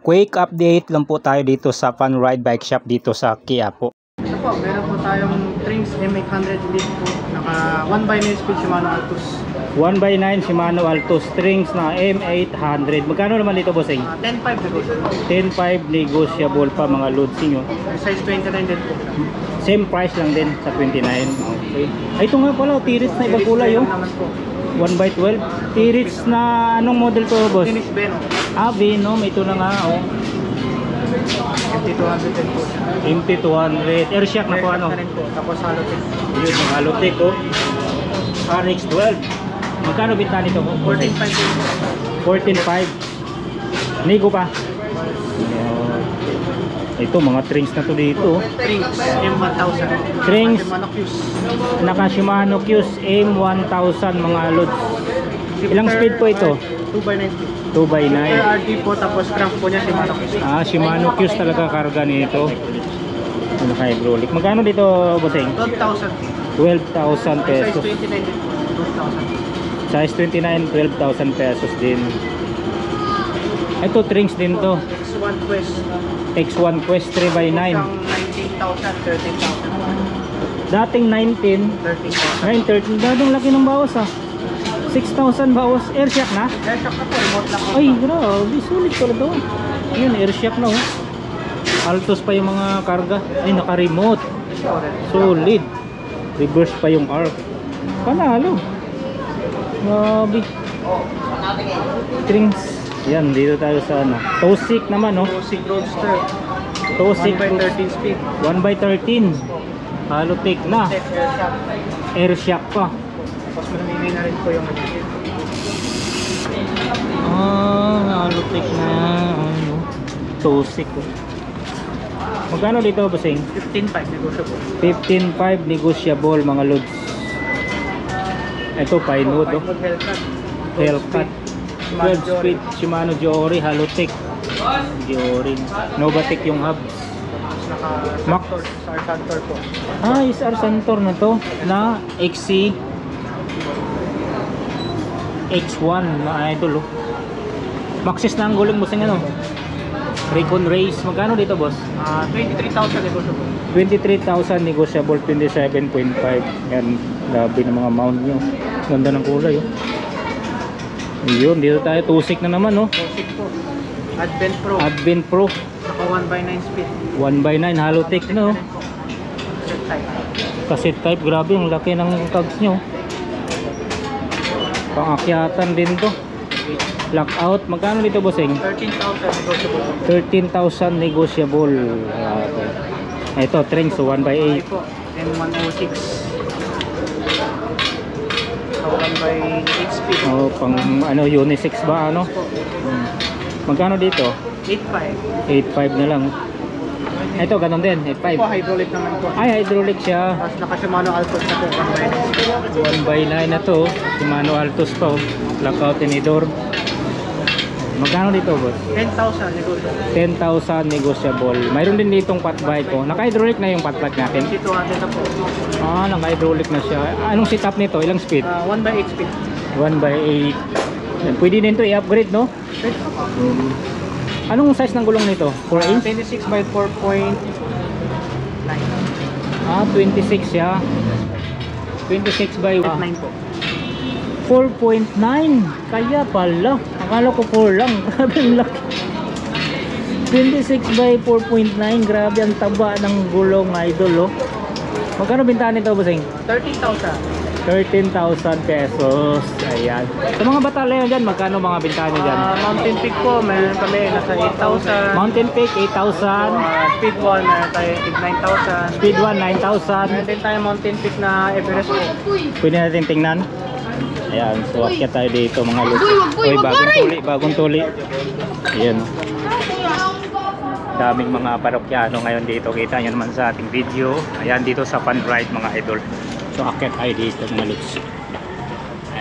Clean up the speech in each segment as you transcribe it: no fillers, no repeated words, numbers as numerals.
Quick update lang po tayo dito sa Fun Ride Bike Shop dito sa Quiapo. Ito po, meron po tayong Trings M800 Elite po. Naka 1x9 speed Shimano Altus. 1x9 Shimano Altus strings na M800. Magkano naman dito, bossing? 10.5 negotiable. 10.5 negotiable pa mga loadsing. Oh. Size 29 din po. Same price lang din sa 29. Okay. Ay, ito nga pala, T-Rex na ibang kulay. Oh. 1x12. T-Rex na anong model to, boss? Finish Venom. Venom. Ito na nga. Oh. MT200 din po. MT200. Airshock na po ano? Tapos Halotech. Yun, yung Halotech. Oh. RX12. Magkano binta nito? 14.5. 14.5. Nego pa. Ito mga Trings na to dito. Trings M1000. Trings Shimano Qs. naka Shimano Qs M1000 mga loads. Ilang speed po ito? 2x9 speed. 2x9. RD po, tapos crank po niya Shimano Qs. Shimano Qs talaga karga nito. Ano kay hydraulic? Magkano dito, bossing? 12,000. 12,000 pesos. Size 29 din po. 12,000. Size 29, 12,000 pesos din. Ito Trings din to. X1 Quest. X1 Quest 3x9. 19,000, 13,000. Dating 19, 13,000. 13. Dadong laki ng bawas 6,000 bawas. Airshock na? Airshock na po, remote lang. Ay, grabe. Sulit pala to. Yun, airshock na Altos pa yung mga karga. Ay, naka-remote. Solid. Reverse pa yung arc. Panalo. Grabe. Trings. Yan, dito tayo sa ano. Tosik naman, Tosik Roadster. Tosik 1x13 speed. 1x13. Halotech na. Airshock. Airshock pa. Tapos manamimay na rin po yung Halotech na. Ano? Tosik. Magkano dito, bossing? 15.5 negotiable. 15.5 negotiable mga loads. Ito, Pinewood. Hellcat. 12 speed Shimano Jory Halotech. Jory. Novatec yung hub. Max SR Santor po. SR Santor na to. Na XC X1 na idol. Maxis na ang guling mo sa ano. Recon Race. Magkano dito, boss? 23,000 negotiable. 23,000 negotiable. 27.5. Yan. Grabe ng mga mount nyo. Ganda ng kulay. Yun, dito tayo. Tusik na naman, Tusik po. Advent Pro. Advent Pro. Naka 1x9 speed. 1x9 Halotech na, Cassette type. Cassette type. Grabe, ang laki ng tags nyo. Pangakyatan din to. Lockout. Magkano dito, bossing? 13,000 negotiable. 13,000 negotiable. Ito, Trings 1x8. M106. 1x8 speed. Pang ano, unisex ba ano? Magkano dito? 8.5. 8.5 na lang. Ito, ganun din, 8.5. Po, hydraulic naman po. Ay, hydraulic siya. Tapos naka Shimano Altus na po. 1x9 na to. Shimano Altus pa. Lockout tinidor. Magkano dito, boss? 10,000 negotiable. 10,000 negotiable. Mayroon din ditong pat bike ko. Naka-hydraulic na yung pat bike natin. MT200 na po. Naka-hydraulic na siya. Anong setup nito? Ilang speed? 1x8 speed. 1x8. Pwede din to i-upgrade, no? Anong size ng gulong nito? 4 inch? 26 by 4.9. 26 siya. 26 by 9 po. 4.9. Kaya pala. Akala ko 4 lang. Grabe ang laki. 26 by 4.9. Grabe ang taba ng gulong, idol. Magkano bintahan nito, bossing? 13,000. 13,000 pesos. Ayan. Sa mga batalyon dyan, magkano mga bintahan nyo dyan? Mountain Peak po, meron kami nasa 8,000. Mountain Peak, 8,000. Speed 1, meron tayo 9,000. Speed 1, 9,000. Meron din tayo Mountain Peak na Everest po. Pwede natin tingnan. Ayan, so akyat tayo dito mga lods. Uy, bagong tuli. Ayan. Daming mga parokyano ngayon dito. Kita nyo naman sa ating video. Ayan, dito sa Fun Ride mga idol. So akyat tayo dito mga lods.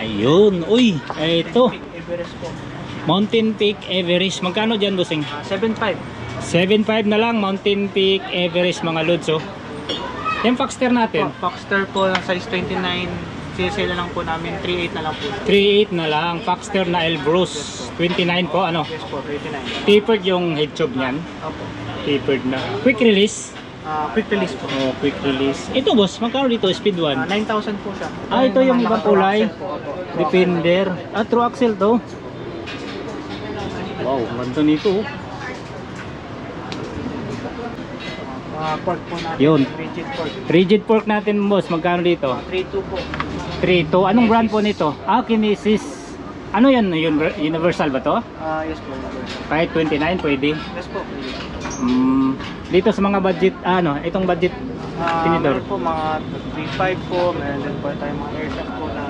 Ayun, uy, ito. Everest po. Mountain Peak Everest. Magkano dyan, bossing? 7.5. 7.5 na lang, Mountain Peak Everest mga lods. Yung Foxter natin. Foxter po, size 29. sisale lang po namin 3.8 na lang po. 3.8 na lang. Paxter na Elbrus. 29 po, ano? Yes po, 29. Tapered yung head tube niyan. Opo. Tapered na. Quick release. Quick release po. Oh, quick release. Ito boss, magkano dito? Speed 1? 9,000 po siya. Ito yung ibang kulay. Naka-true axle po, opo. Defender. True axle to. Wow, ganda nito. Pork po natin. Yun. Rigid pork. Rigid fork natin boss, magkano dito? 3.2 po. 3.2. Anong brand po nito? Kinesis. Ano yan? Universal ba to? Yes po. Kahit 29 pwede. Yes po. Dito sa mga budget, itong budget tinidor. Meron po mga 3.5 po. Meron din po tayong mga airshot po na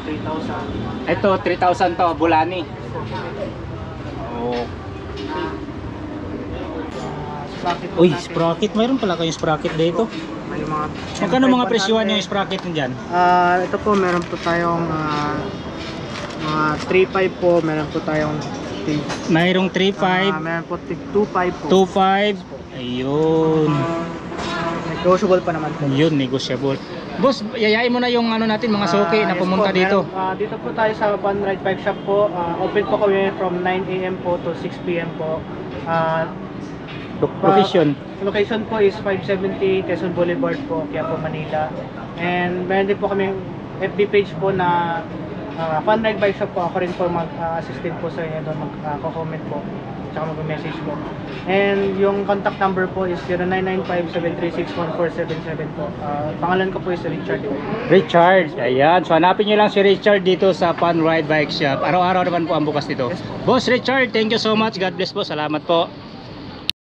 3,000. Ito 3,000 to, Bulani. Oh. Sprocket po Uy, natin. sprocket. Mayroon pala kayong sprocket dito. May mga Magkano mga 100. presyuhan yung sprocket nyo dyan? Ito po, meron po tayong mga 3.5 po. Meron po tayong Mayroong 3.5, meron po 2.5 po. 2.5. Ayun. Negotiable pa naman po. Yun, negotiable. Boss, yayain mo na yung natin, mga suki na Yes pumunta po, dito. meron, dito po tayo sa One Ride Bike Shop po. Open po kami from 9 AM po to 6 PM po. Location. Location po is 570 Quezon Boulevard po, Quiapo, Manila. And meron din po kami FB page po na Fun Ride Bike Shop po. Ako rin po mag-assistant po sa inyo doon, mag-comment po, tsaka mag-message po. And yung contact number po is 0995-736-1477 po. Pangalan ko po is Richard po. Richard, ayan. So hanapin nyo lang si Richard dito sa Fun Ride Bike Shop. Araw-araw naman po ang bukas dito. Yes po. Boss Richard, thank you so much. God bless po. Salamat po.